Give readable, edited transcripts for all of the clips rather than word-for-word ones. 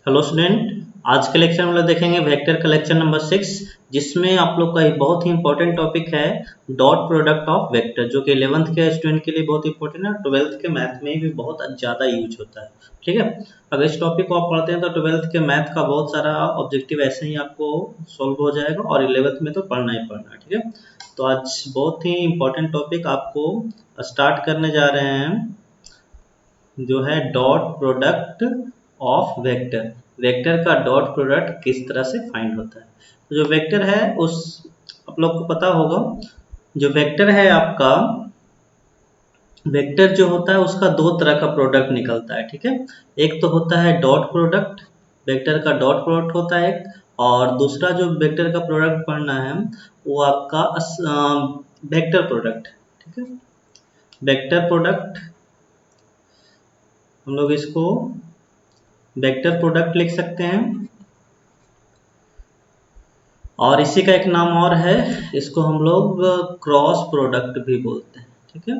Hello student, आज के lecture में लोग देखेंगे वेक्टर का लेक्चर नंबर 6, जिसमें आप लोग का एक बहुत ही इंपॉर्टेंट टॉपिक है डॉट प्रोडक्ट ऑफ वेक्टर, जो कि 11th के स्टूडेंट के लिए बहुत इंपॉर्टेंट है। 12th के मैथ में भी बहुत ज़्यादा यूज होता है। ठीक है, अगर इस टॉपिक को आप पढ़ते हैं तो 12th के मैथ का बहुत सारा ऑब्जेक्टिव ऐसे ही आपको सॉल्व हो जाएगा और 11th में तो पढ़ना ही पढ़ना है। ठीक है, तो आज बहुत ही इंपॉर्टेंट टॉपिक आपको स्टार्ट करने जा रहे हैं, जो है dot product of vector. Vector का डॉट प्रोडक्ट किस तरह से फाइंड होता है। तो जो वेक्टर है उस आप लोग को पता होगा, जो वेक्टर है आपका, वेक्टर जो होता है उसका दो तरह का प्रोडक्ट निकलता है। ठीक है, एक तो होता है डॉट प्रोडक्ट, वेक्टर का डॉट प्रोडक्ट होता है एक, और दूसरा जो वेक्टर का प्रोडक्ट पढ़ना है वो आपका वेक्टर प्रोडक्ट। ठीक है, वेक्टर प्रोडक्ट हम लोग इसको वेक्टर प्रोडक्ट लिख सकते हैं, और इसी का एक नाम और है, इसको हम लोग क्रॉस प्रोडक्ट भी बोलते हैं। ठीक है,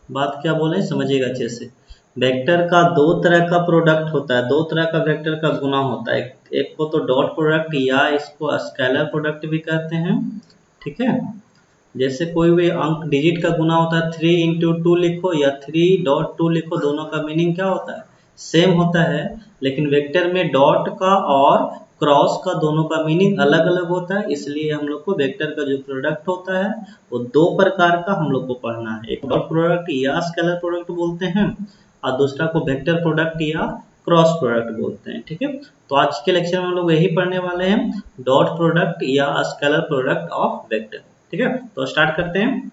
बात क्या बोले समझिएगा अच्छे से। वेक्टर का दो तरह का प्रोडक्ट होता है, दो तरह का वेक्टर का गुना होता है। एक को तो डॉट प्रोडक्ट या इसको स्केलर प्रोडक्ट भी कहते हैं। ठीक है, जैसे कोई भी अंक डिजिट का गुना होता है, 3 इंटू 2 लिखो या 3.2 लिखो, दोनों का मीनिंग क्या होता है, सेम होता है। लेकिन वेक्टर में डॉट का और क्रॉस का दोनों का मीनिंग अलग अलग होता है, इसलिए हम लोग को वेक्टर का जो प्रोडक्ट होता है वो दो प्रकार का हम लोग को पढ़ना है। एक डॉट प्रोडक्ट या स्केलर प्रोडक्ट बोलते हैं, और दूसरा को वेक्टर प्रोडक्ट या क्रॉस प्रोडक्ट बोलते हैं। ठीक है, तो आज के लेक्चर में हम लोग यही पढ़ने वाले हैं, डॉट प्रोडक्ट या स्केलर प्रोडक्ट ऑफ वेक्टर। ठीक है, तो स्टार्ट करते हैं।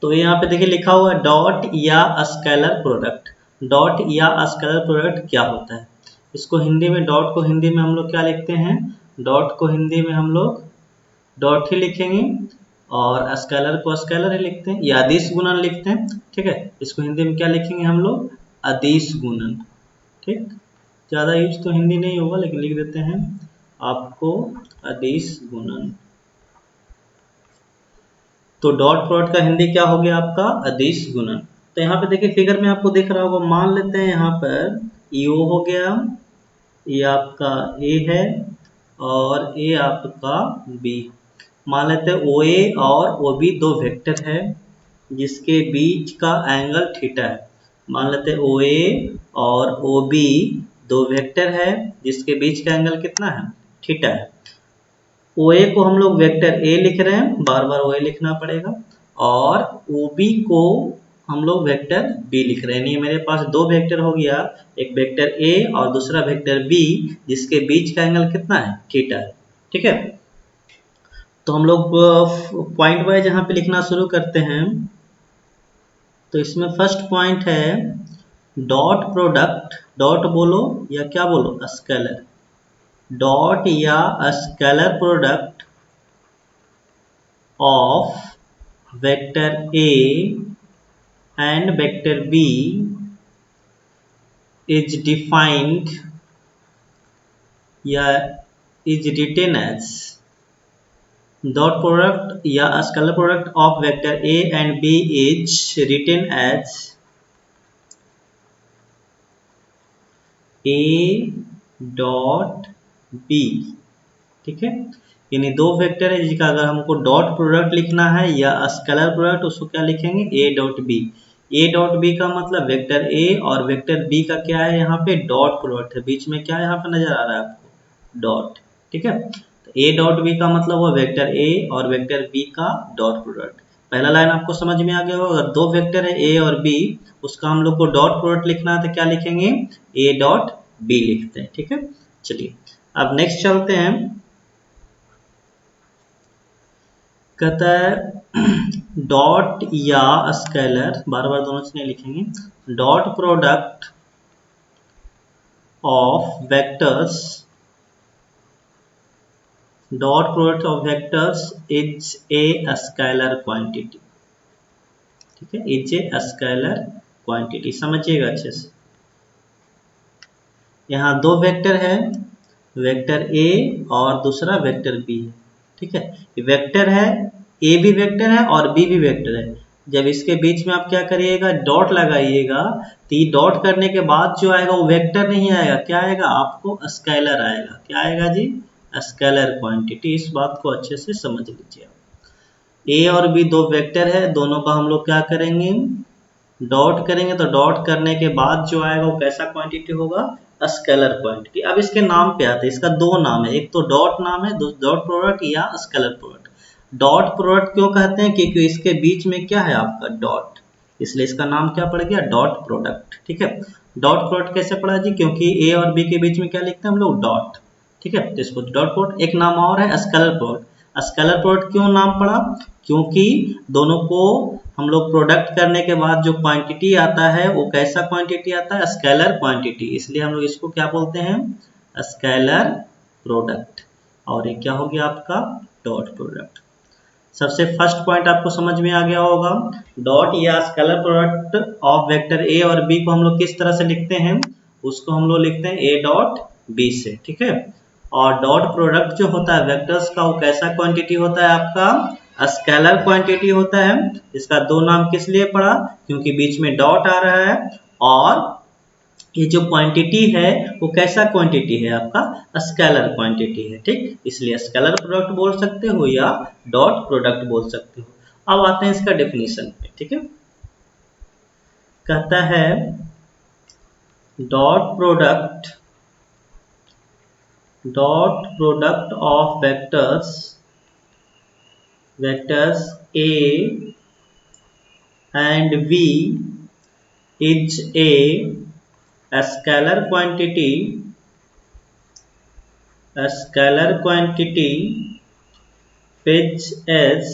तो यहाँ पे देखिए लिखा हुआ है डॉट या स्केलर प्रोडक्ट। डॉट या स्केलर प्रोडक्ट क्या होता है, इसको हिंदी में, डॉट को हिंदी में हम लोग क्या लिखते हैं, डॉट को हिंदी में हम लोग डॉट ही लिखेंगे, और स्केलर को स्केलर ही लिखते हैं या अदिश गुणन लिखते हैं। ठीक है, इसको हिंदी में क्या लिखेंगे हम लोग, अदिश गुणन। ठीक, ज़्यादा यूज तो हिंदी नहीं होगा, लेकिन लिख देते हैं आपको अदिश गुणन। तो डॉट प्रोडक्ट का हिंदी क्या हो गया आपका, अदिश गुणन। तो यहाँ पे देखिए फिगर में आपको दिख रहा होगा, मान लेते हैं यहाँ पर ईओ हो गया, ये आपका ए है और ए आपका बी। मान लेते हैं ओ ए और ओ बी दो वेक्टर है जिसके बीच का एंगल थीटा है। मान लेते हैं ओ ए और ओ बी दो वेक्टर है जिसके बीच का एंगल कितना है, थीटा है। ओ ए को हम लोग वेक्टर ए लिख रहे हैं, बार बार ओ ए लिखना पड़ेगा, और ओ बी को हम लोग वेक्टर बी लिख रहे हैं। ये मेरे पास दो वेक्टर हो गया, एक वेक्टर ए और दूसरा वेक्टर बी, जिसके बीच का एंगल कितना है, थीटा है। ठीक है, तो हम लोग पॉइंट वाइज यहाँ पे लिखना शुरू करते हैं। तो इसमें फर्स्ट पॉइंट है डॉट प्रोडक्ट, डॉट बोलो या क्या बोलो, स्केलर। डॉट या scalar product of vector A and vector B is defined या is written as dot product या scalar product of vector A and B is written as A dot B। ठीक है, यानी दो वेक्टर है जिसका अगर हमको डॉट प्रोडक्ट लिखना है या स्केलर प्रोडक्ट, उसको क्या लिखेंगे, A dot B. A dot B का मतलब वेक्टर ए और वेक्टर बी का क्या है, यहाँ पे डॉट प्रोडक्ट है, बीच में क्या यहाँ पे नजर आ रहा है आपको, डॉट। ठीक है, तो ए डॉट बी का मतलब हुआ वेक्टर ए और वेक्टर बी का डॉट प्रोडक्ट। पहला लाइन आपको समझ में आ गया होगा, अगर दो वेक्टर है ए और बी, उसका हम लोग को डॉट प्रोडक्ट लिखना है तो क्या लिखेंगे, ए डॉट बी लिखते हैं। ठीक है, चलिए अब नेक्स्ट चलते हैं। कहता है डॉट या स्केलर, बार बार दोनों चीजें लिखेंगे, dot product of vectors, dot product of vectors is a scalar quantity. ठीक है, इज ए स्केलर क्वांटिटी, समझिएगा अच्छे से। यहाँ दो वेक्टर है, वेक्टर ए और दूसरा वेक्टर बी है। ठीक है, वेक्टर है, ए भी वेक्टर है और बी भी वेक्टर है। जब इसके बीच में आप क्या करिएगा, डॉट लगाइएगा, तो ये डॉट करने के बाद जो आएगा वो वेक्टर नहीं आएगा, क्या आएगा आपको, स्केलर आएगा। क्या आएगा जी, स्केलर क्वांटिटी। इस बात को अच्छे से समझ लीजिए। ए और बी दो वेक्टर है, दोनों का हम लोग क्या करेंगे, डॉट करेंगे। तो डॉट करने के बाद जो आएगा वो कैसा क्वांटिटी होगा, स्केलर क्वांटिटी। अब इसके नाम पे आते हैं, इसका दो नाम है, एक तो डॉट नाम है, डॉट प्रोडक्ट या स्केलर प्रोडक्ट। डॉट प्रोडक्ट क्यों कहते हैं, क्योंकि इसके बीच में क्या है आपका डॉट, इसलिए इसका नाम क्या पड़ गया, डॉट प्रोडक्ट। ठीक है, डॉट प्रोडक्ट कैसे पढ़ा जी, क्योंकि ए और बी के बीच में क्या लिखते हैं हम लोग, डॉट। ठीक है, तो इसको डॉट प्रोडक्ट। एक नाम और है स्केलर प्रोडक्ट। स्केलर प्रोडक्ट क्यों नाम पड़ा, क्योंकि दोनों को हम लोग प्रोडक्ट करने के बाद जो क्वांटिटी आता है वो कैसा क्वांटिटी आता है, स्केलर क्वांटिटी, इसलिए हम लोग इसको क्या बोलते हैं, स्केलर प्रोडक्ट। और ये क्या हो गया आपका, डॉट प्रोडक्ट। सबसे फर्स्ट पॉइंट आपको समझ में आ गया होगा, डॉट या scalar product of vector A और बी को हम लोग किस तरह से लिखते हैं, उसको हम लोग लिखते हैं ए डॉट बी से। ठीक है, और डॉट प्रोडक्ट जो होता है वेक्टर्स का, वो कैसा क्वांटिटी होता है आपका, स्केलर क्वांटिटी होता है। इसका दो नाम किस लिए पड़ा, क्योंकि बीच में डॉट आ रहा है, और ये जो क्वांटिटी है वो कैसा क्वांटिटी है आपका, स्केलर क्वांटिटी है। ठीक, इसलिए स्केलर प्रोडक्ट बोल सकते हो या डॉट प्रोडक्ट बोल सकते हो। अब आते हैं इसका डेफिनेशन पे। ठीक है, कहता है dot product of vectors A and V is a scalar quantity which is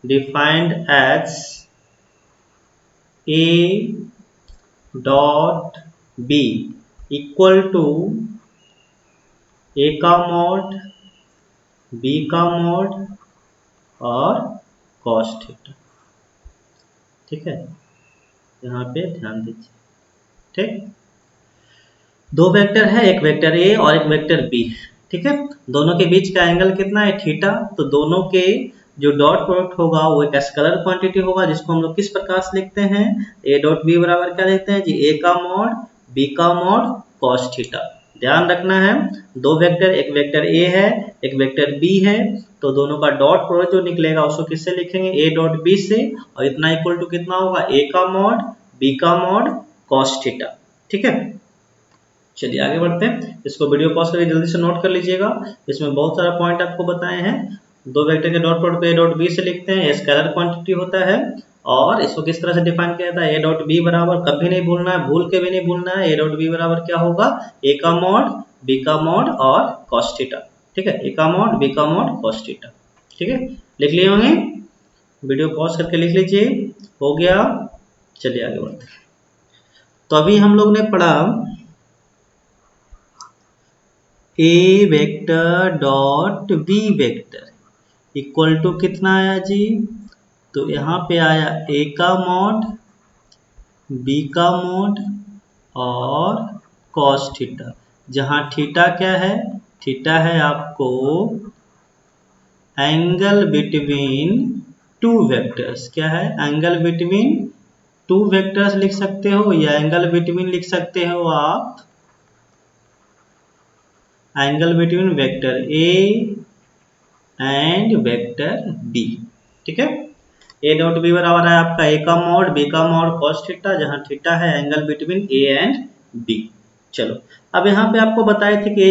defined as A dot B equal to A का मॉड, B का मॉड और cos थीटा। ठीक है, यहाँ पे ध्यान दीजिए। ठीक, दो वेक्टर है, एक वेक्टर ए और एक वेक्टर बी। ठीक है, दोनों के बीच का एंगल कितना है, थीटा। तो दोनों के जो डॉट प्रोडक्ट होगा वो एक स्केलर क्वांटिटी होगा, जिसको हम लोग किस प्रकार से लिखते हैं, ए डॉट बी बराबर क्या लिखते हैं जी, ए का मॉड बी का मॉड cos थीटा। ध्यान रखना है, दो वेक्टर, एक वेक्टर ए है एक वेक्टर बी है, तो दोनों का डॉट प्रोडक्ट जो निकलेगा उसको किससे लिखेंगे, ए डॉट बी से, और इतना इक्वल टू कितना होगा, ए का मॉड बी का मॉड cos थीटा। ठीक है, चलिए आगे बढ़ते हैं। इसको वीडियो पॉज करके जल्दी से नोट कर लीजिएगा, इसमें बहुत सारा पॉइंट आपको बताए हैं। दो वेक्टर के डॉट प्रोडक्ट को ए डॉट बी से लिखते हैं, स्केलर क्वांटिटी होता है, और इसको किस तरह से डिफाइन किया जाता है, ए डॉट बी बराबर, कभी नहीं भूलना है, भूल के भी नहीं भूलना है, ए डॉट बी बराबर क्या होगा, ए का मॉड बी का मॉड और cos थीटा। ठीक है, ए का मॉड बी का मॉड cos थीटा। ठीक है, लिख लिए होंगे, वीडियो पॉज करके लिख लीजिए, हो गया। चलिए आगे बढ़ते हैं। तो अभी हम लोग ने पढ़ा A vector dot B vector equal to कितना आया जी, तो यहाँ पे आया ए का मॉड बी का मॉड और cos थीटा, जहाँ थीटा क्या है, थीटा है आपको एंगल बिटवीन टू वेक्टर्स। क्या है, एंगल बिटवीन टू वेक्टर्स लिख सकते हो, या एंगल बिटवीन लिख सकते हो आप angle between vector A and vector B. ठीक है, ए डॉट बी बराबर है आपका ए का मॉड बी का मॉड cos थीटा, जहां थीटा है angle between A and B. चलो, अब यहाँ पे आपको बताए थे कि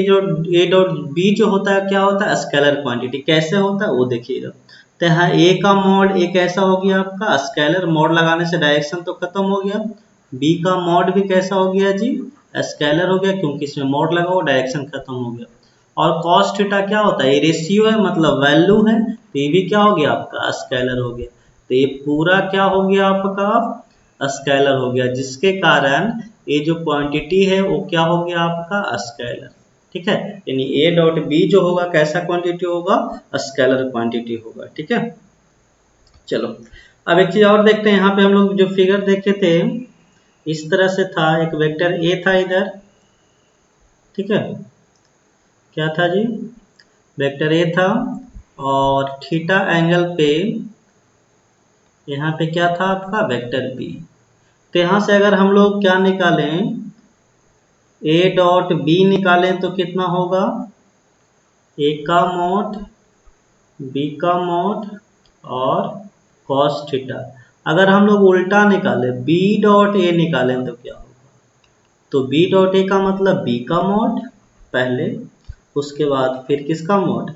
ए डॉट बी जो होता है क्या होता है, स्केलर क्वांटिटी। कैसे होता है वो देखिएगा। तो यहाँ ए का मॉड ए कैसा हो गया आपका, स्केलर, मॉड लगाने से डायरेक्शन तो खत्म हो गया। बी का मॉड भी कैसा हो गया जी, स्केलर हो गया, क्योंकि इसमें मॉड लगा हो, डायरेक्शन खत्म हो गया। और cos थीटा क्या होता है, ये रेशियो है, मतलब वैल्यू है, तो ये भी क्या हो गया आपका, स्केलर हो गया। तो ये पूरा क्या हो गया आपका, स्केलर हो गया, जिसके कारण ये जो क्वांटिटी है वो क्या हो गया आपका, स्केलर। ठीक है, यानी ए डॉट बी जो होगा कैसा क्वांटिटी होगा, स्केलर क्वांटिटी होगा। ठीक है, चलो अब एक चीज और देखते हैं। यहाँ पे हम लोग जो फिगर देखे थे इस तरह से था, एक वेक्टर ए था इधर। ठीक है, क्या था जी, वेक्टर ए था और थीटा एंगल पे यहाँ पे क्या था आपका वेक्टर बी। तो यहाँ से अगर हम लोग क्या निकालें, ए डॉट बी निकालें तो कितना होगा, ए का मॉड बी का मॉड और कॉस थीटा। अगर हम लोग उल्टा निकालें, बी डॉट ए निकालें तो क्या होगा, तो बी डॉट ए का मतलब बी का मॉड पहले, उसके बाद फिर किसका मॉड,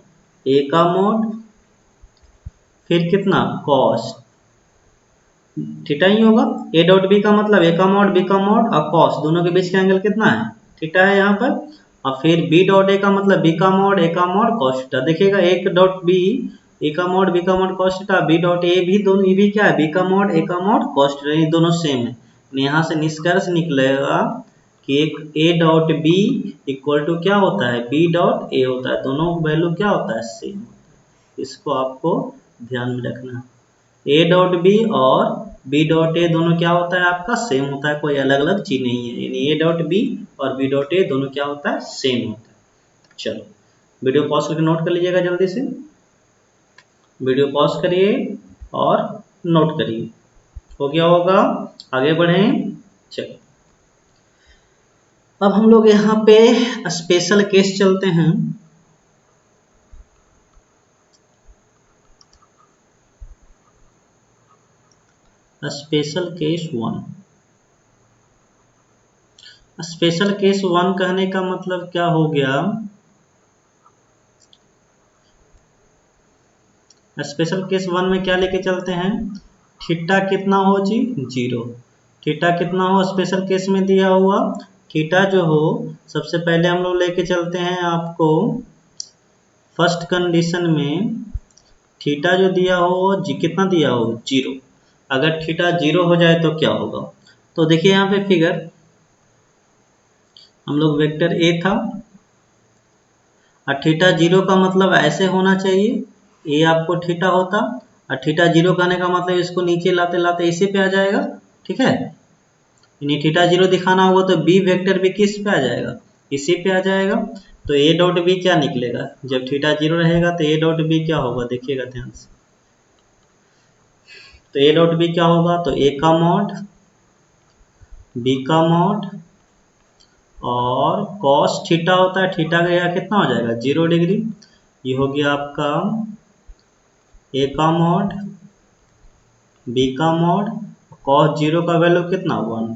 ए का मॉड, फिर कितना कॉस थीटा ही होगा। ए डॉट बी का मतलब ए का मॉड बी का मॉड और कॉस, दोनों के बीच का एंगल कितना है, थीटा है यहाँ पर। और फिर बी डॉट ए का मतलब बी का मॉड ए का मॉड कॉस थीटा। देखिएगा एक डॉट बी ए का मॉड बी का mod cos theta, B dot A भी दोनों, ये भी क्या है बी का मॉड ए का मॉड कॉस थीटा, ये दोनों सेम है। यहाँ से निष्कर्ष निकलेगा कि एक A dot B equal to क्या होता है, बी डॉट ए होता है, दोनों वैल्यू क्या होता है, सेम होता है। इसको आपको ध्यान में रखना है, ए डॉट बी और बी डॉट ए दोनों क्या होता है आपका, सेम होता है, कोई अलग अलग चीज नहीं है। यानी ए डॉट बी और बी डॉट ए दोनों क्या होता है, सेम होता है। चलो वीडियो पॉज करके नोट कर लीजिएगा, जल्दी से वीडियो पॉज करिए और नोट करिए, हो गया होगा। आगे बढ़ें, चलो अब हम लोग यहाँ पे स्पेशल केस चलते हैं। Special case one, special case one कहने का मतलब क्या हो गया, स्पेशल केस वन में क्या लेके चलते हैं, थीटा कितना हो जी, जीरो। थीटा कितना हो स्पेशल केस में दिया हुआ, थीटा जो हो, सबसे पहले हम लोग लेके चलते हैं आपको फर्स्ट कंडीशन में, थीटा जो दिया हो जी कितना दिया हो, जीरो। अगर थीटा जीरो हो जाए तो क्या होगा, तो देखिए यहाँ पे फिगर, हम लोग वेक्टर ए था और थीटा जीरो का मतलब ऐसे होना चाहिए, ए आपको थीटा होता और थीटा जीरो करने का मतलब इसको नीचे लाते लाते इसी पे आ जाएगा, ठीक है। यानी थीटा जीरो दिखाना होगा तो बी वेक्टर भी किस पे आ जाएगा, इसी पे आ जाएगा। तो ए डॉट बी क्या निकलेगा, जब थीटा जीरो रहेगा तो ए डॉट बी क्या होगा, देखिएगा ध्यान से। तो ए डॉट बी क्या होगा, तो ए का मॉड बी का मॉड और कॉस थीटा होता है, थीटा का यहाँ कितना हो जाएगा, 0 डिग्री। ये हो गया आपका ए का मॉड बी का मॉड, कॉस जीरो का वैल्यू कितना 1,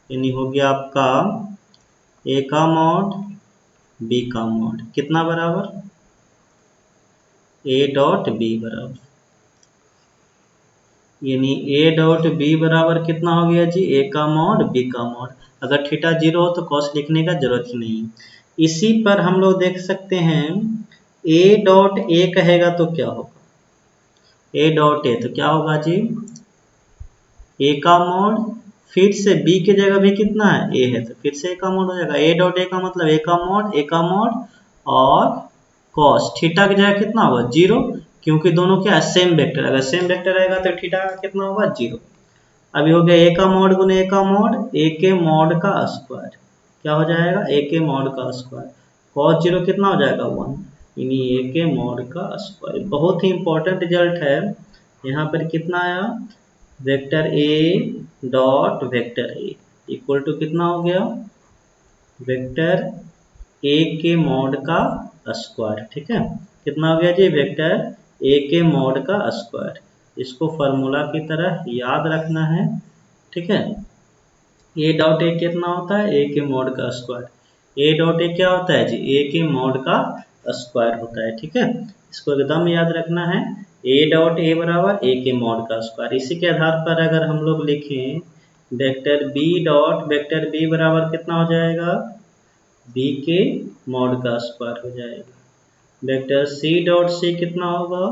यानी हो गया आपका ए का मॉड बी का मॉड कितना बराबर, ए डॉट बी बराबर, यानी ए डॉट बी बराबर कितना हो गया जी, ए का मॉड बी का मॉड। अगर थीटा जीरो हो तो कॉस लिखने का जरूरत ही नहीं। इसी पर हम लोग देख सकते हैं ए डॉट ए कहेगा तो क्या होगा, ए डॉट ए तो क्या होगा जी, ए का मॉड, फिर से बी की जगह भी कितना है, ए है तो फिर से ए का मॉड हो जाएगा। ए डॉट ए का मतलब ए का मॉड ए का मॉड और कॉस थीटा की जगह कितना होगा, 0, क्योंकि दोनों क्या है सेम वेक्टर, अगर सेम वेक्टर रहेगा तो थीटा कितना होगा, 0। अभी हो गया ए का मॉड गुने ए का मॉड, ए के मॉड का स्क्वायर क्या हो जाएगा, ए के मॉड का स्क्वायर, कॉस 0 कितना हो जाएगा 1, यानी ए के मॉड का स्क्वायर। बहुत ही इंपॉर्टेंट रिजल्ट है। यहाँ पर कितना आया, vector A dot vector A equal to कितना हो गया, वेक्टर ए के मॉड का स्क्वायर, ठीक है। कितना हो गया जी, वेक्टर ए के मॉड का स्क्वायर। इसको फार्मूला की तरह याद रखना है, ठीक है। ए डॉट ए कितना होता है, ए के मॉड का स्क्वायर, ए डॉट ए क्या होता है जी, ए के मॉड का स्क्वायर होता है, ठीक है। इसको एकदम याद रखना है, ए डॉट ए बराबर ए के मॉड का स्क्वायर। इसी के आधार पर अगर हम लोग लिखें vector B dot vector B बराबर कितना हो जाएगा, बी के मॉड का स्क्वायर हो जाएगा। वेक्टर सी डॉट सी कितना होगा,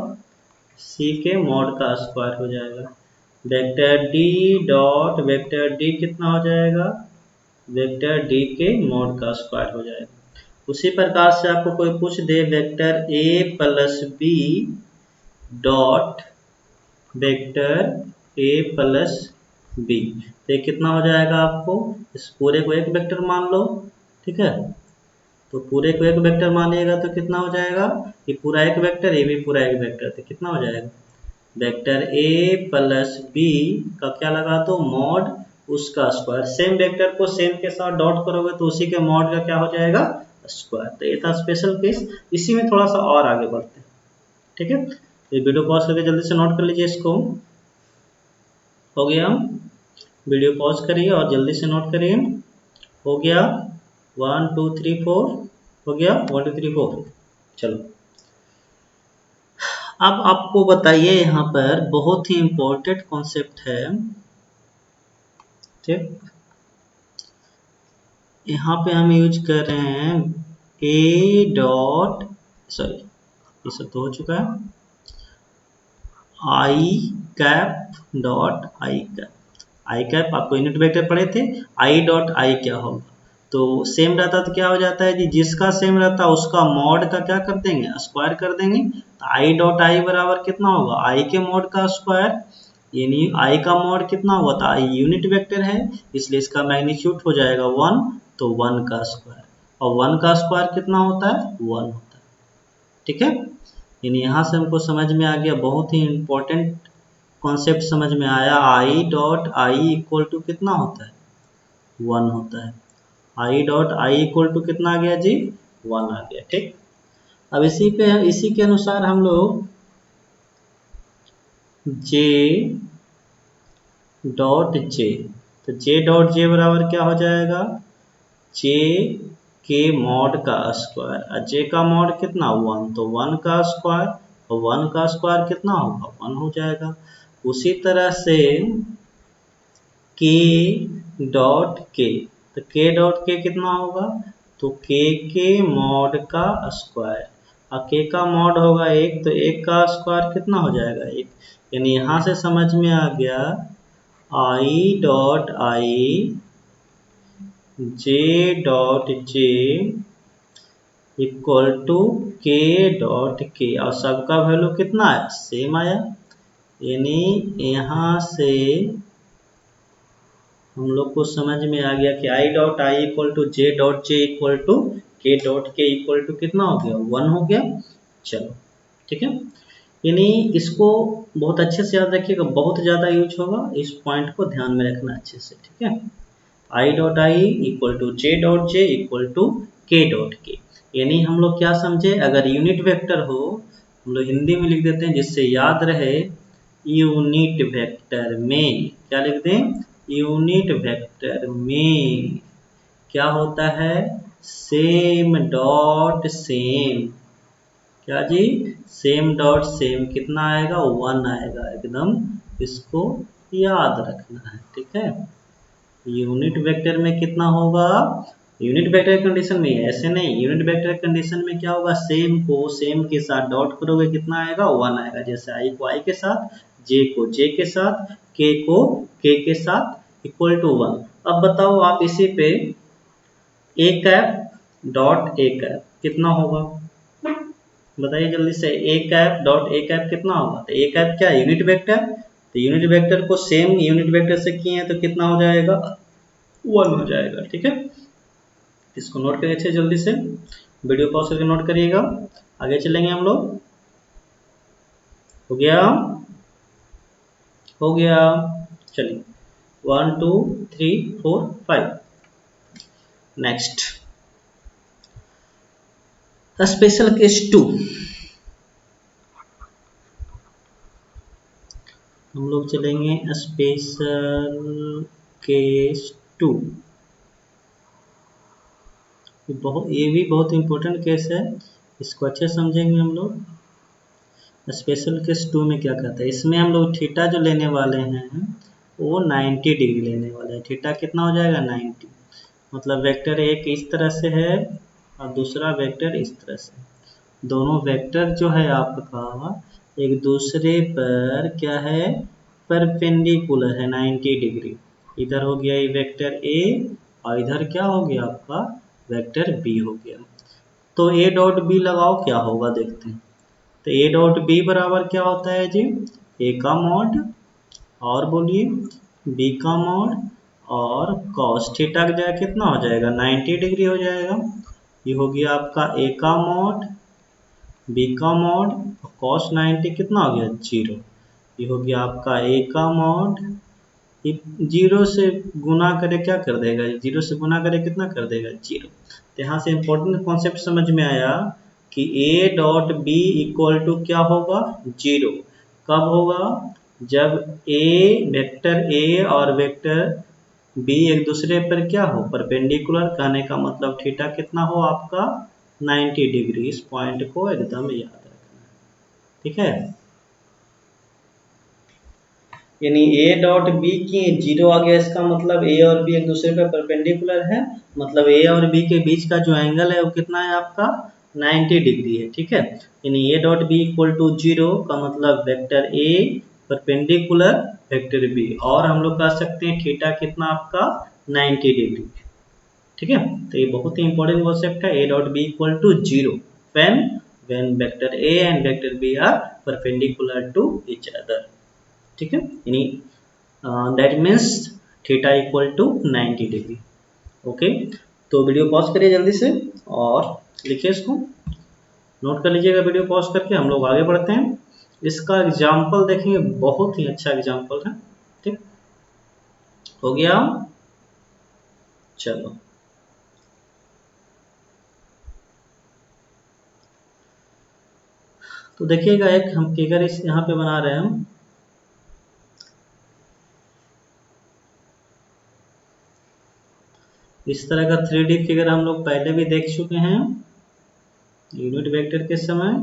सी के मॉड का स्क्वायर हो जाएगा। Vector D dot vector D कितना हो जाएगा, वेक्टर डी के मॉड का स्क्वायर हो जाएगा। उसी प्रकार से आपको कोई पूछ दे vector A plus B dot vector A plus B, तो ये कितना हो जाएगा आपको, इस पूरे को एक वेक्टर मान लो, ठीक है। तो पूरे को एक वेक्टर मानिएगा तो कितना हो जाएगा, ये पूरा एक वेक्टर, ये भी पूरा एक वेक्टर, तो कितना हो जाएगा, वेक्टर ए प्लस बी का क्या लगा दो, मॉड उसका स्क्वायर। सेम वेक्टर को सेम के साथ डॉट करोगे तो उसी के मॉड का क्या हो जाएगा, स्क्वायर। तो ये था स्पेशल केस। इसी में थोड़ा सा और आगे बढ़ते हैं, ठीक है। तो वीडियो पॉज करके जल्दी से नोट कर लीजिए इसको। हो गया, वीडियो पॉज करिए और जल्दी से नोट करिए। हो गया 1 2 3 4, हो गया 1 2 3 4। चलो अब आपको बताइए, यहाँ पर बहुत ही इंपॉर्टेंट कॉन्सेप्ट है, ठीक। यहाँ पे हम यूज कर रहे हैं ए डॉट, सॉरी ये सब तो हो चुका है, I cap dot I cap. I cap आपको यूनिट वेक्टर पढ़े थे, आई डॉट आई क्या होगा, तो सेम रहता तो क्या हो जाता है जी, जिसका सेम रहता है उसका मॉड का क्या कर देंगे, स्क्वायर कर देंगे। तो आई डॉट आई बराबर कितना होगा, आई के मॉड का स्क्वायर, यानी आई का मॉड कितना होगा, तो आई यूनिट वेक्टर है इसलिए इसका मैग्नीट्यूड हो जाएगा 1, तो 1 का स्क्वायर, और 1 का स्क्वायर कितना होता है, 1 होता है, ठीक है। यानी यहाँ से हमको समझ में आ गया, बहुत ही इंपॉर्टेंट कॉन्सेप्ट समझ में आया, I dot I equal to कितना होता है, 1 होता है। I dot I equal to कितना आ गया जी, 1 आ गया, ठीक। अब इसी के अनुसार हम लोग जे डॉट जे, तो जे डॉट जे बराबर क्या हो जाएगा, जे के मॉड का स्क्वायर, और जे का मॉड कितना 1, तो 1 का स्क्वायर, और 1 का स्क्वायर कितना होगा, 1 हो जाएगा। उसी तरह से के डॉट के, तो के डॉट के कितना होगा, तो के मॉड का स्क्वायर, और के का मॉड होगा 1, तो 1 का स्क्वायर कितना हो जाएगा, 1। यानी यहाँ से समझ में आ गया I dot I J dot J equal to K dot K, और सबका वैल्यू कितना है, सेम आया। यानी यहाँ से हम लोग को समझ में आ गया कि I dot I equal to J dot J equal to K dot K equal to कितना हो गया, 1 हो गया। चलो ठीक है, यानी इसको बहुत अच्छे से याद रखिएगा, बहुत ज़्यादा यूज होगा, इस पॉइंट को ध्यान में रखना अच्छे से, ठीक है। I dot I equal to J dot J equal to K dot K, यानी हम लोग क्या समझे, अगर यूनिट वेक्टर हो हम लोग हिंदी में लिख देते हैं जिससे याद रहे, यूनिट वेक्टर में क्या लिख दें, यूनिट वेक्टर में क्या होता है, सेम डॉट सेम, क्या जी, सेम डॉट सेम कितना आएगा, 1 आएगा, एकदम इसको याद रखना है, ठीक है। यूनिट वेक्टर में कितना होगा, यूनिट वेक्टर कंडीशन में, ऐसे नहीं, यूनिट वेक्टर कंडीशन में क्या होगा, सेम को सेम के साथ डॉट करोगे कितना आएगा, 1 आएगा। जैसे आई को आई के साथ, जे को जे के साथ, के को के साथ इक्वल टू 1। अब बताओ आप इसी पे A cap dot A cap कितना होगा, बताइए जल्दी से, A cap dot A cap कितना होगा, तो ए कैप क्या है, यूनिट वेक्टर, तो यूनिट वेक्टर को सेम यूनिट वेक्टर से किए हैं तो कितना हो जाएगा, 1 हो जाएगा, ठीक है। इसको नोट करिए अच्छे जल्दी से, वीडियो पॉज करके नोट करिएगा, आगे चलेंगे हम लोग। हो गया, हो गया, चलिए 1 2 3 4 5। नेक्स्ट स्पेशल केस 2, हम लोग चलेंगे स्पेशल केस 2। ये भी बहुत इंपॉर्टेंट केस है, इसको अच्छे समझेंगे हम लोग। स्पेशल केस 2 में क्या कहता है, इसमें हम लोग थीटा जो लेने वाले हैं वो 90 डिग्री लेने वाले हैं। थीटा कितना हो जाएगा, 90, मतलब वेक्टर एक इस तरह से है और दूसरा वेक्टर इस तरह से, दोनों वेक्टर जो है आपका एक दूसरे पर क्या है, परपेंडिकुलर है 90 डिग्री। इधर हो गया ये वेक्टर ए और इधर क्या हो गया आपका वेक्टर बी हो गया। तो ए डॉट बी लगाओ क्या होगा देखते हैं। तो ए डॉट बी बराबर क्या होता है जी, ए का मॉड, और बोलिए बी का मॉड, और कॉस थीटा की जगह कितना हो जाएगा, 90 डिग्री हो जाएगा। ये हो गया आपका ए का मॉड, बी का मॉड, cos 90 कितना हो गया 0। ये हो गया आपका ए का मॉड, ये 0 से गुना करे क्या कर देगा, 0 से गुना करे कितना कर देगा 0। तो यहाँ से इम्पोर्टेंट कॉन्सेप्ट समझ में आया कि A dot B equal to क्या होगा 0। कब होगा, जब ए वेक्टर ए और वेक्टर बी एक दूसरे पर क्या हो परपेंडिकुलर, कहने का मतलब थीटा कितना हो आपका 90 डिग्री। इस पॉइंट को एकदम याद रखना है, ठीक है। यानी ए डॉट बी की 0 आ गया, इसका मतलब ए और बी एक दूसरे पे परपेंडिकुलर है, मतलब ए और बी के बीच का जो एंगल है वो कितना है आपका 90 डिग्री है, ठीक है। यानी A dot B equal to 0 का मतलब vector A perpendicular vector B, और हम लोग कह सकते हैं थीटा कितना आपका 90 डिग्री, ठीक है। तो ये बहुत ही इंपॉर्टेंट कॉन्सेप्ट है, A dot B equal to 0 when vector A and vector B are perpendicular to each other, ठीक है। यानी that means theta equal to 90 degree. Okay, तो वीडियो पॉज करिए जल्दी से और लिखिए, इसको नोट कर लीजिएगा। वीडियो पॉज करके हम लोग आगे बढ़ते हैं। इसका एग्जाम्पल देखेंगे, बहुत ही अच्छा एग्जाम्पल है, ठीक हो गया। चलो तो देखिएगा, एक हम फिगर इस यहाँ पे बना रहे हैं हम। इस तरह का 3D फिगर हम लोग पहले भी देख चुके हैं यूनिट वेक्टर के समय।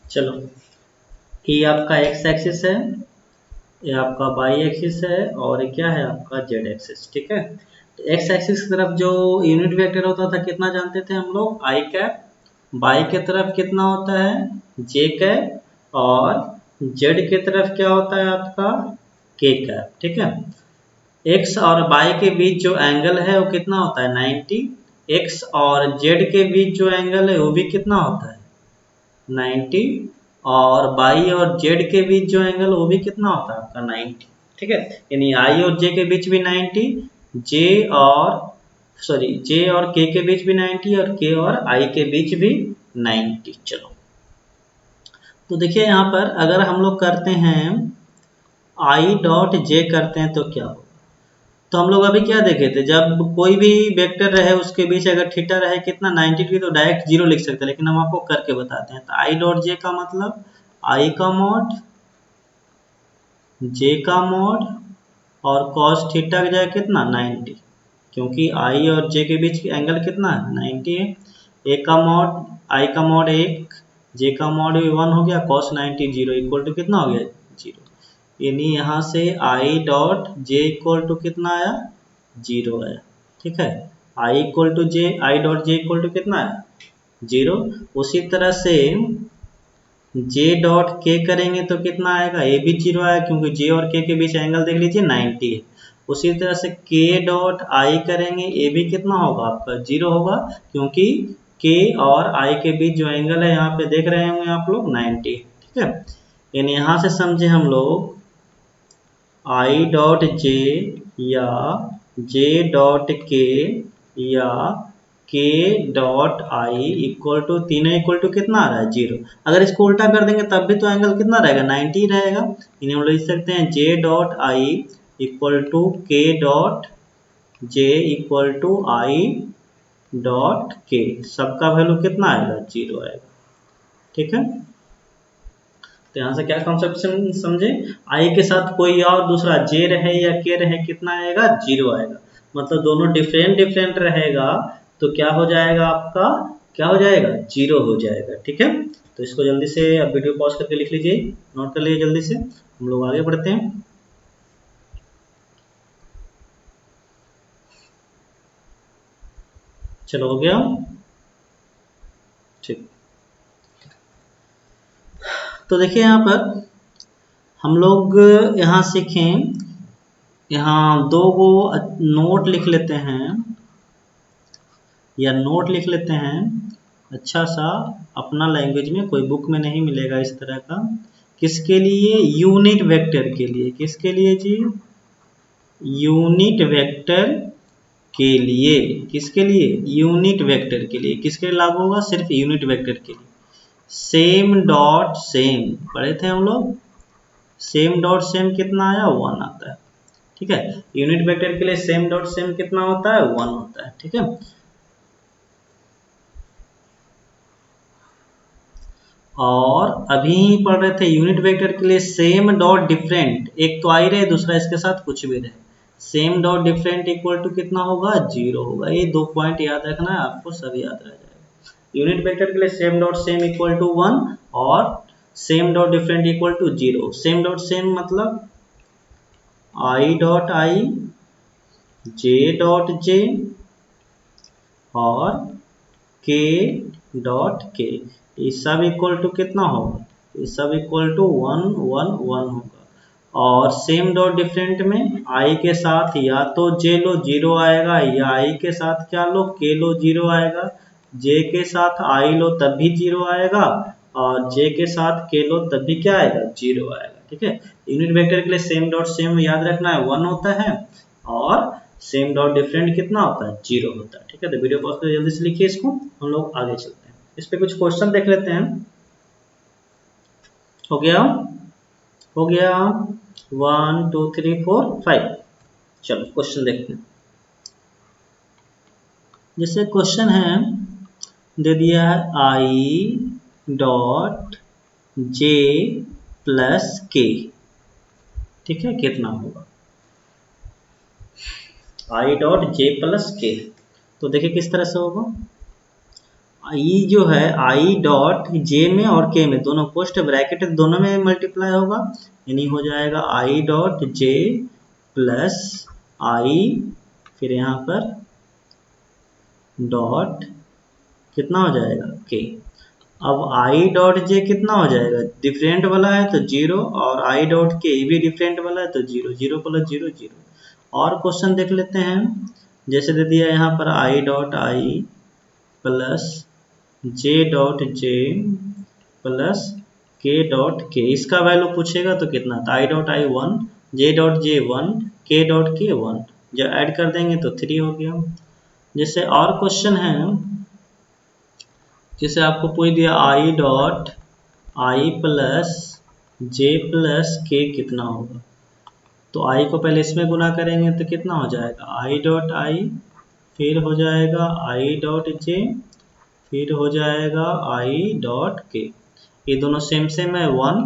चलो, ये आपका एक्स एक्सिस है, ये आपका वाई एक्सिस है, और ये क्या है आपका जेड एक्सिस, ठीक है। तो एक्स एक्सिस की तरफ जो यूनिट वेक्टर होता था कितना जानते थे हम लोग आई कैप, वाई की तरफ कितना होता है जे कैप, और जेड की तरफ क्या होता है आपका के कैप, ठीक है। एक्स और वाई के बीच जो एंगल है वो कितना होता है 90, एक्स और जेड के बीच जो एंगल है वो भी कितना होता है 90, और बाई और जेड के बीच जो एंगल वो भी कितना होता है आपका 90, ठीक है। यानी आई और जे के बीच भी 90, जे और जे और के बीच भी 90, और के और आई के बीच भी 90। चलो तो देखिए यहाँ पर अगर हम लोग करते हैं आई डॉट जे करते हैं तो क्या होगा। तो हम लोग अभी क्या देखे थे, जब कोई भी वेक्टर रहे उसके बीच अगर थीटा रहे कितना 90 डिग्री, तो डायरेक्ट 0 लिख सकते हैं, लेकिन हम आपको करके बताते हैं। तो आई डॉट जे का मतलब आई का मॉड, जे का मॉड, और cos थीटा की जगह कितना 90, क्योंकि आई और जे के बीच एंगल कितना है 90 है। ए का मॉड, आई का मॉड 1, जे का मॉड 1 हो गया, cos 90 0 इक्वल टू कितना हो गया 0। यानी यहाँ से I dot J equal to कितना आया 0 आया, ठीक है। I equal to J, I dot J equal to कितना है 0। उसी तरह से जे डॉट के करेंगे तो कितना आएगा, ए भी 0 आएगा, क्योंकि जे और के बीच एंगल देख लीजिए 90 है। उसी तरह से के डॉट आई करेंगे, ए भी कितना होगा आपका 0 होगा, क्योंकि के और आई के बीच जो एंगल है यहाँ पे देख रहे होंगे आप लोग 90, ठीक है। यानी यहाँ से समझे हम लोग आई डॉट जे या जे डॉट के या के डॉट आई इक्वल टू, तीनों इक्वल टू कितना आ रहा है 0। अगर इसको उल्टा कर देंगे तब भी तो एंगल कितना रहेगा 90 रहेगा। यानी हम लोग लिख सकते हैं J dot I equal to K dot J equal to I dot K, सबका वैल्यू कितना आएगा 0 आएगा, ठीक है। तो यहाँ से क्या कॉन्सेप्ट समझे, आई के साथ कोई और दूसरा जे रहे या के रहे कितना आएगा 0 आएगा, मतलब दोनों डिफरेंट डिफरेंट रहेगा तो क्या हो जाएगा आपका, क्या हो जाएगा 0 हो जाएगा, ठीक है। तो इसको जल्दी से अब वीडियो पॉज करके लिख लीजिए, नोट कर लीजिए जल्दी से, हम लोग आगे बढ़ते हैं। चलो हो गया, ठीक। तो देखिए यहाँ पर हम लोग यहाँ सीखें, यहाँ दो गो नोट लिख लेते हैं, या नोट लिख लेते हैं अच्छा सा अपना लैंग्वेज में, कोई बुक में नहीं मिलेगा इस तरह का। किसके लिए? यूनिट वेक्टर के लिए। किसके लिए जी? यूनिट वेक्टर के लिए। किसके लिए? यूनिट वेक्टर के लिए। किसके लिए लागू होगा? सिर्फ यूनिट वेक्टर के लिए। सेम डॉट सेम पढ़े थे हम लोग, सेम डॉट सेम कितना आया? 1 आता है। ठीक है, यूनिट वेक्टर के लिए सेम डॉट सेम कितना होता है? 1 होता है। ठीक है, और अभी पढ़ रहे थे यूनिट वेक्टर के लिए सेम डॉट डिफरेंट, एक तो आ ही रहे, दूसरा इसके साथ कुछ भी रहे। Same dot different equal to कितना होगा? 0 होगा। ये 2 पॉइंट याद रखना है आपको, सब याद रह जाएगा। यूनिट वेक्टर के लिए same dot same equal to 1 और same dot different equal to 0। Same dot same मतलब I dot I, J dot जे और के डॉट के, ये सब इक्वल टू कितना होगा? ये सब इक्वल टू 1 1 1 होगा। और सेम डॉट डिफरेंट में आई के साथ या तो जे लो 0 आएगा, या आई के साथ क्या लो? के लो 0 आएगा। जे के साथ आई लो तब भी 0 आएगा, और जे के साथ के लो तब भी क्या आएगा? 0 आएगा। ठीक है, यूनिट वेक्टर के लिए सेम डॉट सेम याद रखना है 1 होता है, और सेम डॉट डिफरेंट कितना होता है? 0 होता है। ठीक है, तो वीडियो पॉज कर जल्दी से लिखिए इसको, हम लोग आगे चलते हैं। इस पे कुछ क्वेश्चन देख लेते हैं। हो गया? हो गया 1 2 3 4 5। चलो क्वेश्चन देखते हैं। जैसे क्वेश्चन है, दे दिया है आई डॉट जे प्लस के। ठीक है, कितना होगा? आई डॉट जे प्लस के, तो देखिए किस तरह से होगा। आई जो है आई डॉट जे में और के में, दोनों पोस्ट ब्रैकेट दोनों में मल्टीप्लाई होगा, यानी हो जाएगा आई डॉट जे प्लस आई, फिर यहाँ पर डॉट कितना हो जाएगा? के। अब आई डॉट जे कितना हो जाएगा? डिफरेंट वाला है तो 0, और आई डॉट के भी डिफरेंट वाला है तो 0, 0 प्लस 0 0। और क्वेश्चन देख लेते हैं। जैसे दे दिया यहाँ पर आई डॉट आई प्लस जे डॉट जे प्लस के डॉट के, इसका वैल्यू पूछेगा तो कितना था? आई डॉट आई 1, जे डॉट जे 1, के डॉट के 1, जब ऐड कर देंगे तो 3 हो गया। जैसे और क्वेश्चन है, जैसे आपको पूछ दिया आई डॉट आई प्लस जे प्लस के कितना होगा, तो आई को पहले इसमें गुना करेंगे तो कितना हो जाएगा? आई डॉट आई, फिर हो जाएगा आई डॉट जे, फिर हो जाएगा आई डॉट के। ये दोनों सेम सेम है 1,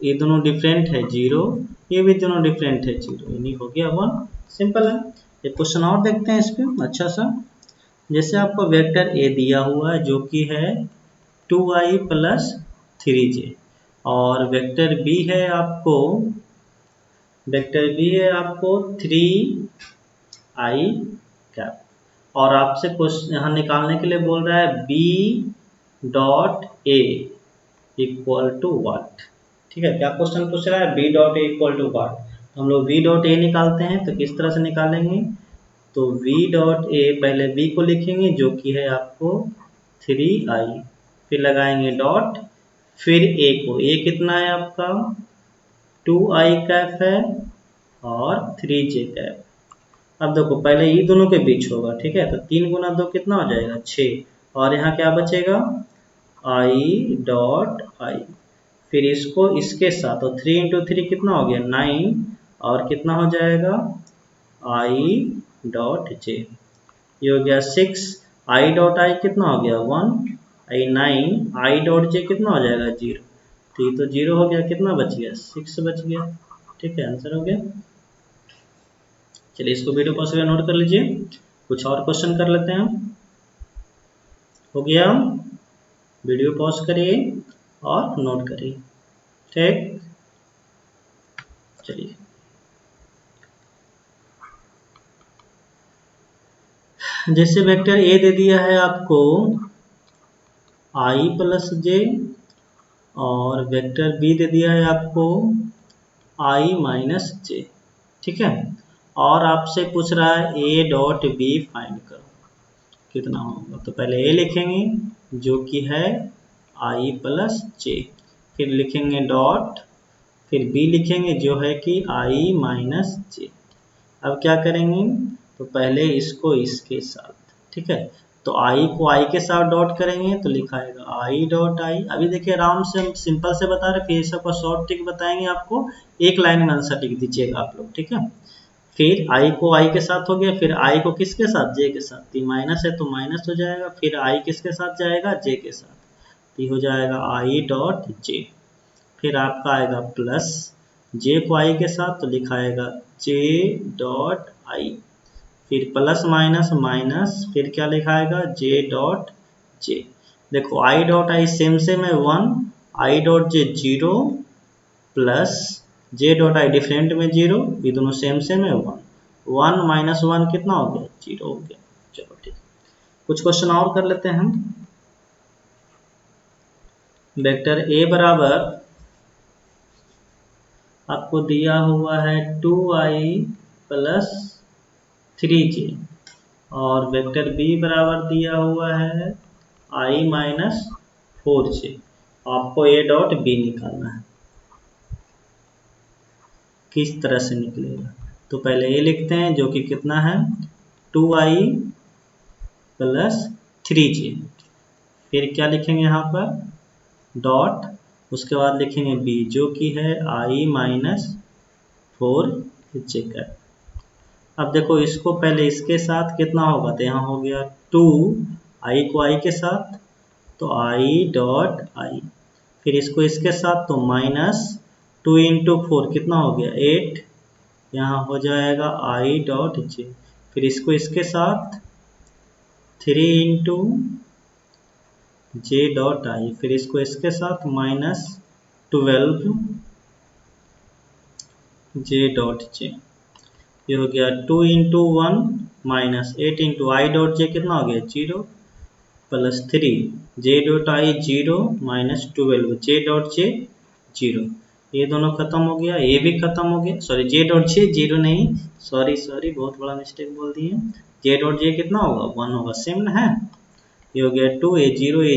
ये दोनों डिफरेंट है 0, ये भी दोनों डिफरेंट है 0, यानी हो गया 1। सिंपल है। एक क्वेश्चन और देखते हैं इस पे अच्छा सा। जैसे आपको वेक्टर ए दिया हुआ है जो कि है 2i प्लस 3j, और वेक्टर बी है आपको, वेक्टर बी है आपको 3i कैप, और आपसे क्वेश्चन यहाँ निकालने के लिए बोल रहा है B dot A equal to what. ठीक है, क्या क्वेश्चन पूछ रहा है? B dot A equal to what. तो हम लोग वी डॉट ए निकालते हैं, तो किस तरह से निकालेंगे? तो वी डॉट ए पहले बी को लिखेंगे जो कि है आपको 3i, फिर लगाएंगे डॉट, फिर ए को, ए कितना है आपका? 2i कैप है और 3j कैप। अब देखो पहले ये दोनों के बीच होगा, ठीक है, तो 3 गुना 2 कितना हो जाएगा? 6, और यहाँ क्या बचेगा? आई डॉट आई, फिर इसको इसके साथ, तो 3 इंटू 3 कितना हो गया? 9, और कितना हो जाएगा? आई डॉट जे, ये हो गया 6, आई डॉट आई कितना हो गया? 1, आई 9, आई डॉट जे कितना हो जाएगा? 0, तो ये तो 0 हो गया, कितना बच गया? 6 बच गया। ठीक है, आंसर हो गया। चलिए इसको वीडियो पॉज करके नोट कर लीजिए, कुछ और क्वेश्चन कर लेते हैं। हो गया, वीडियो पॉज करिए और नोट करिए। ठीक, चलिए जैसे वेक्टर ए दे दिया है आपको i प्लस जे और वेक्टर बी दे दिया है आपको i माइनस जे, ठीक है। और आपसे पूछ रहा है a डॉट बी फाइंड करो, कितना होगा। तो पहले a लिखेंगे जो कि है i प्लस जे, फिर लिखेंगे डॉट, फिर b लिखेंगे जो है कि i माइनस जे। अब क्या करेंगे, तो पहले इसको इसके साथ, ठीक है। तो i को i के साथ डॉट करेंगे तो लिखाएगा i डॉट i। अभी देखिए आराम से हम सिंपल से बता रहे, फिर सबको शॉर्ट ट्रिक बताएंगे आपको, एक लाइन में आंसर लिख दीजिएगा आप लोग, ठीक है। फिर i को i के साथ हो गया, फिर i को किसके साथ, j के साथ, तो माइनस है तो माइनस हो जाएगा, फिर i किसके साथ जाएगा, j के साथ, तो हो जाएगा i डॉट j। फिर आपका आएगा प्लस, j को i के साथ तो लिखाएगा j डॉट i, फिर प्लस माइनस माइनस, फिर क्या लिखाएगा j डॉट j। देखो i dot i same same है 1, i dot j 0 plus j dot i different में 0, ये दोनों सेम सेम है 1, 1 माइनस 1 कितना हो गया, 0 हो गया। चलो ठीक, कुछ क्वेश्चन और कर लेते हैं हम। वेक्टर a बराबर आपको दिया हुआ है 2i प्लस 3j, और वेक्टर b बराबर दिया हुआ है i माइनस 4j। आपको a डॉट b निकालना है, किस तरह से निकलेगा। तो पहले a लिखते हैं जो कि कितना है 2i प्लस 3j, फिर क्या लिखेंगे यहाँ पर डॉट, उसके बाद लिखेंगे b जो कि है i माइनस 4j का। अब देखो इसको पहले इसके साथ कितना होगा, तो यहाँ हो गया 2, i को i के साथ तो i डॉट i, फिर इसको इसके साथ तो माइनस 2 इंटू 4 कितना हो गया 8, यहाँ हो जाएगा i डॉट j, फिर इसको इसके साथ 3 इंटू j डॉट i, फिर इसको इसके साथ माइनस 12 j डॉट j। ये हो गया 2 इंटू 1 माइनस 8 इंटू आई डॉट जे कितना हो गया 0 प्लस 3 जे डॉट आई 0 माइनस 12 जे डॉट जे 0। ये दोनों खत्म हो गया, ये भी खत्म हो गया, सॉरी जे डॉट जे 0 नहीं, सॉरी बहुत बड़ा मिस्टेक बोल दिए। जे डॉट जे कितना होगा 1 होगा, सेम ना है। ये हो गया 2 ए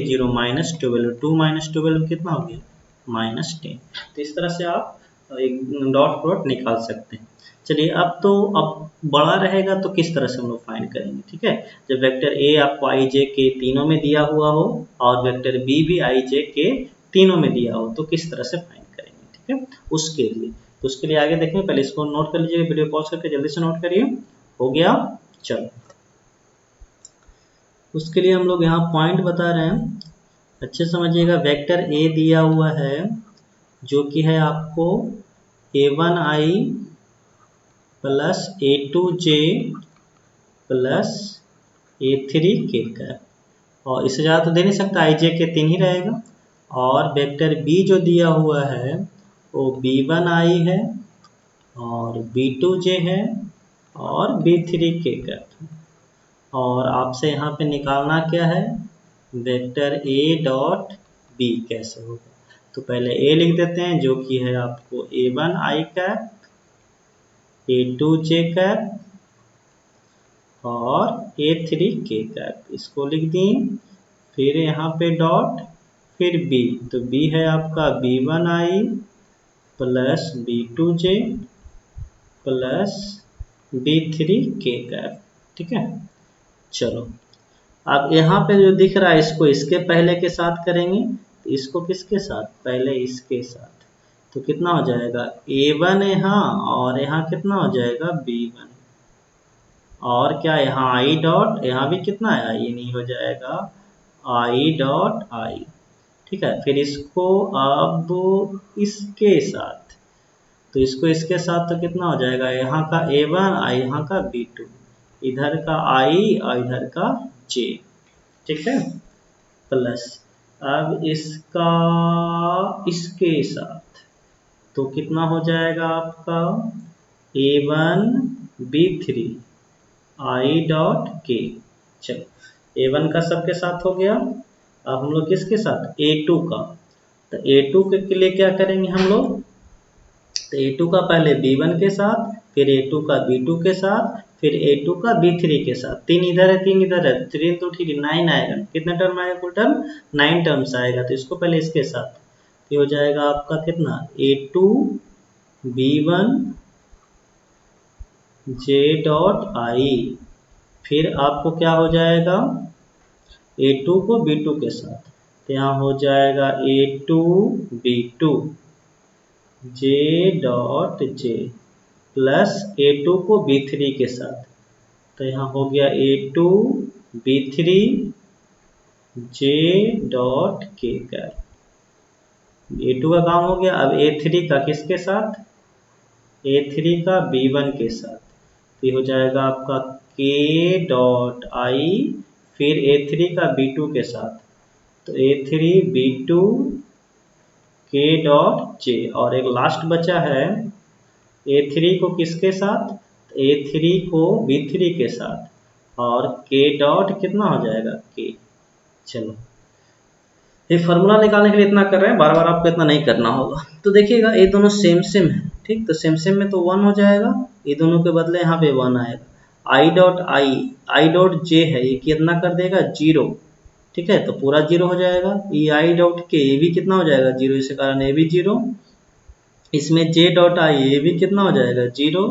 0 माइनस 12, 2 माइनस 12 कितना हो गया -10। तो इस तरह से आप एक डॉट प्रोडक्ट निकाल सकते हैं। चलिए अब बड़ा रहेगा तो किस तरह से हम लोग फाइंड करेंगे, ठीक है। जब वेक्टर ए आपको आई जे के तीनों में दिया हुआ हो और वेक्टर बी भी आई जे के तीनों में दिया हो तो किस तरह से फाइंड करेंगे, ठीक है। उसके लिए आगे देखेंगे, पहले इसको नोट कर लीजिएगा, वीडियो पॉज करके जल्दी से नोट करिए। हो गया, चलो उसके लिए हम लोग यहाँ पॉइंट बता रहे हैं, अच्छे समझिएगा। वेक्टर ए दिया हुआ है जो कि है आपको a1i plus a2j plus a3k का, और इससे ज़्यादा तो दे नहीं सकता, i j के 3 ही रहेगा। और वेक्टर b जो दिया हुआ है वो b1i है और b2j है और b3k का। और आपसे यहाँ पे निकालना क्या है वेक्टर a डॉट b कैसे होगा। तो पहले a लिख देते हैं जो कि है आपको a1i कैप a2j कैप और a3k कैप, इसको लिख दिए। फिर यहाँ पे डॉट, फिर b, तो b है आपका b1i plus b2j plus b3k cap, ठीक है। चलो अब यहाँ पे जो दिख रहा है इसको इसके पहले के साथ करेंगे, तो इसको किसके साथ, पहले इसके साथ, तो कितना हो जाएगा a1 यहाँ, और यहाँ कितना हो जाएगा b1, और क्या यहाँ i डॉट, यहाँ भी कितना है i नहीं हो जाएगा i डॉट i, ठीक है। फिर इसको अब इसके साथ, तो इसको इसके साथ तो कितना हो जाएगा यहाँ का a1 और यहाँ का b2, इधर का i और इधर का j, ठीक है। प्लस अब इसका इसके साथ तो कितना हो जाएगा आपका a1 b3 i dot k। चलो a1 का सबके साथ हो गया, अब हम लोग किसके साथ a2 का, तो A2 के लिए क्या करेंगे हम लोग, तो A2 का पहले B1 के साथ, फिर A2 का B2 के साथ, फिर A2 का B3 के साथ, 3 इधर है 3 इधर है, 3 तो ठीक है 9 आएगा, कितना टर्म आएगा कुल टर्म 9 टर्म्स आएगा। तो इसको पहले इसके साथ, ये हो जाएगा आपका कितना A2 B1 J dot I, फिर आपको क्या हो जाएगा A2 को B2 के साथ, तो यहाँ हो जाएगा A2 B2 J dot J plus A2 को B3 के साथ, तो यहाँ हो गया A2 B3 J dot K का, A2 का काम हो गया। अब A3 का किसके साथ, A3 का B1 के साथ, तो ये हो जाएगा आपका K डॉट I, फिर A3 का B2 के साथ, तो A3 B2 K dot J, और एक लास्ट बचा है A3 को किसके साथ, A3 को B3 के साथ, और K डॉट कितना हो जाएगा K। चलो ये फॉर्मूला निकालने के लिए इतना कर रहे हैं, बार बार आपको इतना नहीं करना होगा। तो देखिएगा ये दोनों सेम सेम है, ठीक, तो सेम सेम में तो 1 हो जाएगा, ये दोनों के बदले यहाँ पे 1 आएगा। I डॉट J है, ये कितना कर देगा 0, ठीक है, तो पूरा 0 हो जाएगा। ये I डॉट K, ये भी कितना हो जाएगा 0, इसी कारण ये भी 0। इसमें J डॉट I, ये भी कितना हो जाएगा 0।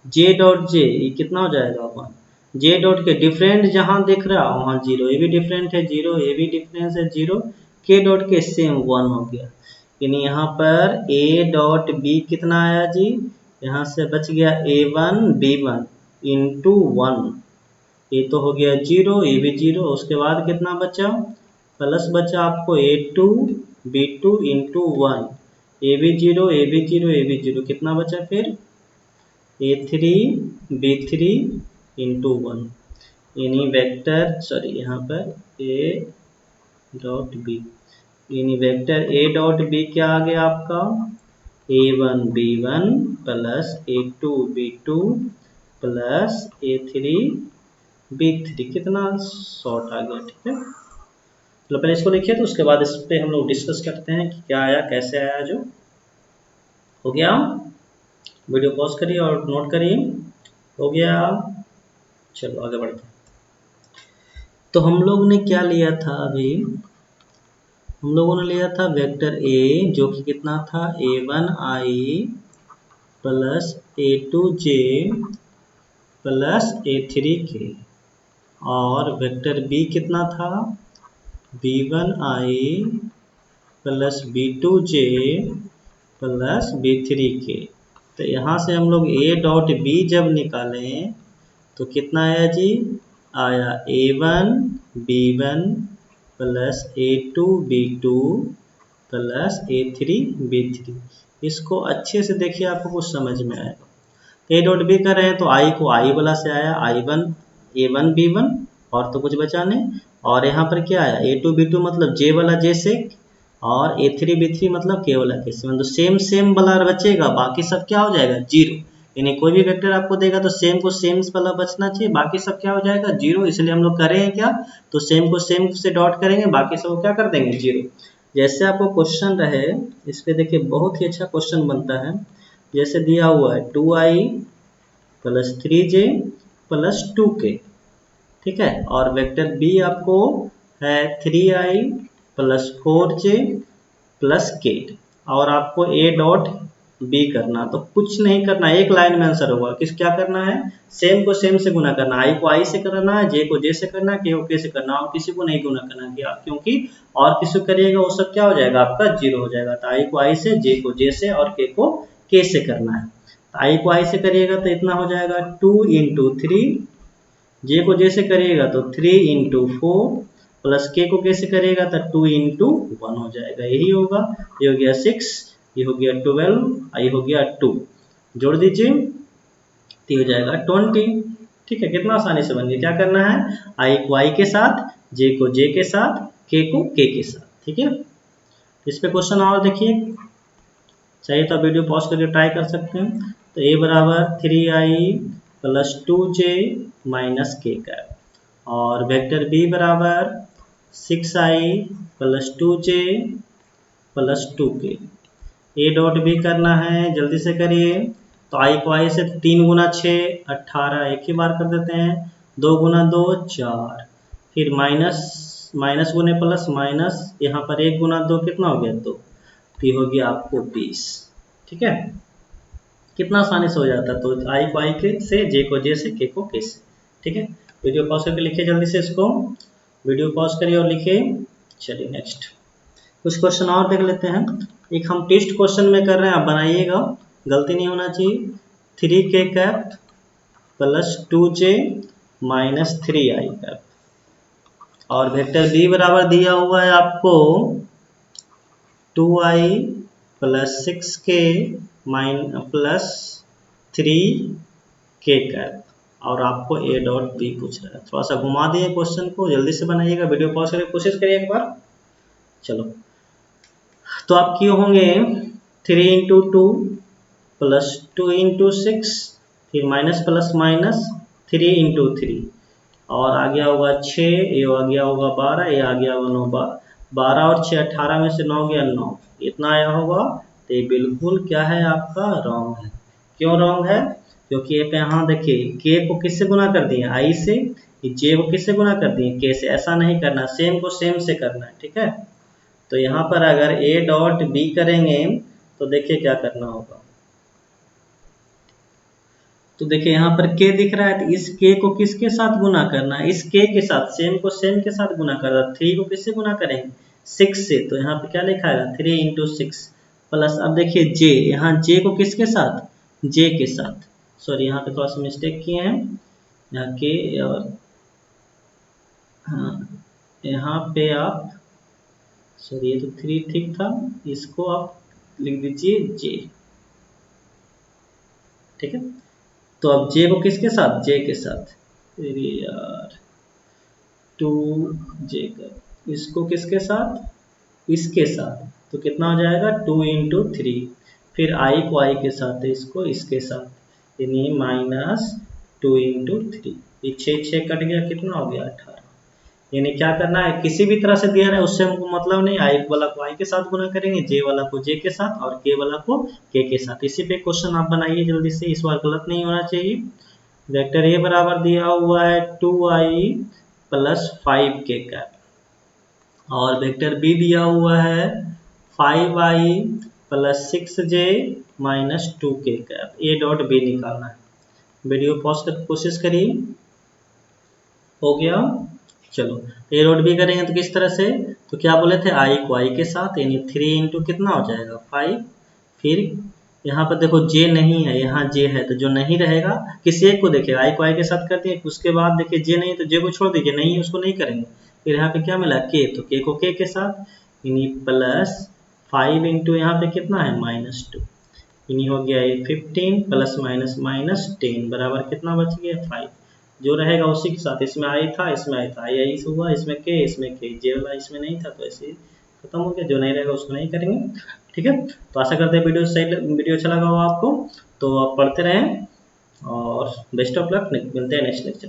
J डॉट J, ये कितना हो जाएगा 1। J डॉट के डिफरेंट जहां दिख रहा है वहां 0, ये भी डिफरेंट है 0, ये भी डिफरेंस है 0। K डॉट के सेम 1 हो गया, यानी यहाँ पर A डॉट B कितना आया जी, यहाँ से बच गया A1 B1 इंटू 1, ये तो हो गया 0, ये भी 0। उसके बाद कितना बचा, प्लस बचा आपको A2 B2 इंटू 1, ये भी 0, ये भी 0, ये भी 0, कितना बचा फिर A3 B3 इंटू 1, यानी वेक्टर सॉरी यहाँ पर A डॉट B, यानी वेक्टर A डॉट B क्या आ गया आपका A1 B1 plus A2 B2 plus A3 B3, कितना शॉर्ट आ गया, ठीक है। तो पहले इसको लिखिए, तो उसके बाद इस पे हम लोग डिस्कस करते हैं कि क्या आया कैसे आया। जो हो गया, वीडियो पॉज करिए और नोट करिए, हो गया। चलो आगे बढ़ते हैं। तो हम लोग ने क्या लिया था अभी, हम लोगों ने लिया था वेक्टर A जो कि कितना था A1I plus A2J plus A3K, और वेक्टर B कितना था B1I plus B2J plus B3K। तो यहाँ से हम लोग A डॉट B जब निकालें तो कितना आया जी, आया A1 B1 plus A2 B2 plus A3 B3। इसको अच्छे से देखिए, आपको कुछ समझ में आएगा। A डॉट B कर रहे हैं तो I को I वाला से आया I1 A1 B1, और तो कुछ बचा नहीं, और यहाँ पर क्या आया A2 B2 मतलब J वाला J से, और A3 B3 मतलब K वाला K से, मतलब सेम सेम वाला बचेगा, बाकी सब क्या हो जाएगा 0। यानी कोई भी वेक्टर आपको देगा तो सेम को सेम वाला बचना चाहिए, बाकी सब क्या हो जाएगा 0। इसलिए हम लोग करेंगे क्या, तो सेम को सेम से डॉट करेंगे, बाकी सब क्या कर देंगे 0। जैसे आपको क्वेश्चन रहे, इस पे देखिए बहुत ही अच्छा क्वेश्चन बनता है। जैसे दिया हुआ है 2I plus 3J plus 2K, ठीक है, और वेक्टर B आपको है 3I plus 4J plus K, और आपको A डॉट B करना, तो कुछ नहीं करना, एक लाइन में आंसर होगा। किस क्या करना है, सेम को सेम से गुना करना, I को I से करना है, J को J से करना है, K को K से करना है, और किसी को नहीं गुना करना है, क्योंकि और किसी को करिएगा वो सब क्या हो जाएगा आपका 0 हो जाएगा। तो I को I से, J को J से, और K को K से करना है। तो I को I से करिएगा तो इतना हो जाएगा 2 इंटू 3, J को J से करिएगा तो 3 इंटू 4, प्लस K को K से करिएगा तो 2 इंटू 1 हो जाएगा, यही होगा। ये हो गया 6, ये हो गया 12, ये हो गया 2, जोड़ दीजिए तो हो जाएगा 20, ठीक है। कितना आसानी से बन गया। क्या करना है, I को I के साथ, J को J के साथ, K को K के साथ, ठीक है। इस पे क्वेश्चन और देखिए, चाहिए तो वीडियो पॉज करके ट्राई कर सकते हैं। तो A बराबर 3I plus 2J minus K का, और वेक्टर B बराबर 6I प्लस 2J +2k। ए डॉट बी करना है, जल्दी से करिए। तो आई को आई से 3 गुना 6 18, एक ही बार कर देते हैं। 2 गुना 2 4, फिर माइनस माइनस गुने प्लस माइनस, यहाँ पर 1 गुना 2 कितना हो गया 2, तो ये हो गया आपको 20। ठीक है, कितना आसानी से हो जाता है। तो आई को आई के से, जे को जे से, के को के से। ठीक है, वीडियो पॉज करके लिखिए जल्दी से इसको, वीडियो पॉज करिए और लिखिए। चलिए नेक्स्ट कुछ क्वेश्चन और देख लेते हैं। एक हम टेस्ट क्वेश्चन में कर रहे हैं, आप बनाइएगा, गलती नहीं होना चाहिए। 3k cap +2j -3i cap, और वेक्टर बी बराबर दिया हुआ है आपको 2i + 6k +3k कैप, और आपको ए डॉट बी पूछ रहा है। थोड़ा सा घुमा दिए क्वेश्चन को, जल्दी से बनाइएगा, वीडियो पॉज करके कोशिश करिए एक बार। चलो, तो आप क्यों होंगे 3 × 2 + 2 × 6, फिर माइनस प्लस माइनस 3 × 3, और आ गया होगा 6, ये आ गया होगा 12, ये आ गया होगा 9, 12 और 6 18 में से 9 गया 9, इतना आया होगा। तो ये बिल्कुल क्या है आपका रॉन्ग है। क्यों रॉन्ग है? क्योंकि ये पे यहाँ देखिए के को किससे गुना कर दिए आई से, जे को किससे गुना कर दिए के से। ऐसा नहीं करना, सेम को सेम से करना है। ठीक है, तो यहाँ पर अगर ए डॉट बी करेंगे तो देखिए क्या करना होगा। तो देखिए यहाँ पर k दिख रहा है, तो इस k को किसके साथ गुना करना है? इस k के साथ, सेम को सेम के साथ गुना कर रहा है। 3 को किससे गुना करेंगे? 6 से। तो यहाँ पे क्या लिखा है 3 × 6 प्लस, अब देखिए j, यहाँ j को किसके साथ? j के साथ। सॉरी, यहाँ पे थोड़ा सा मिस्टेक किए हैं, यहाँ k और हाँ, यहाँ पे आप, सॉरी ये तो 3 ठीक था, इसको आप लिख दीजिए j। ठीक है, तो अब जे को किसके साथ? जे के साथ। अरे यार 2j का, इसको किसके साथ? इसके साथ। तो कितना हो जाएगा 2 × 3, फिर आई को आई के साथ है, इसको इसके साथ, यानी -2 × 3। ये 6 कट गया, कितना हो गया 18। यानी क्या करना है, किसी भी तरह से दिया है उससे हमको मतलब नहीं, आई वाला को आई के साथ गुना करेंगे, जे वाला को जे के साथ, और के वाला को के साथ। इसी पे क्वेश्चन आप बनाइए जल्दी से, इस बार गलत नहीं होना चाहिए। वेक्टर ए बराबर दिया हुआ है 2i + 5k कैप, और वेक्टर बी दिया हुआ है 5i + 6j -2k कैप। ए डॉट बी निकालना है, वीडियो पॉज कर कोशिश करिए। हो गया। चलो, ए डॉट बी करेंगे तो किस तरह से, तो क्या बोले थे, आई को आई के साथ, यानी 3 × कितना हो जाएगा 5, फिर यहाँ पर देखो जे नहीं है, यहाँ जे है, तो जो नहीं रहेगा किसी एक को देखिए, आई को आई के साथ कर दिए, उसके बाद देखिए जे नहीं, तो जे को छोड़ दीजिए, नहीं उसको नहीं करेंगे। फिर यहाँ पे क्या मिला के, तो के को के साथ, यानी +5 × यहाँ पे कितना है -2, यानी हो गया ये 15 ± -10 बराबर कितना बच गया 5। जो रहेगा उसी के साथ, इसमें आई था, इसमें आई था, आई आई से हुआ, इसमें के, इसमें के, जे वाला इसमें नहीं था, तो ऐसे ही खत्म हो गया। जो नहीं रहेगा उसको नहीं करेंगे। ठीक है, तो आशा करते हैं वीडियो अच्छा लगा हो आपको, तो आप पढ़ते रहें, और बेस्ट ऑफ लक, मिलते हैं नेक्स्ट लेक्चर।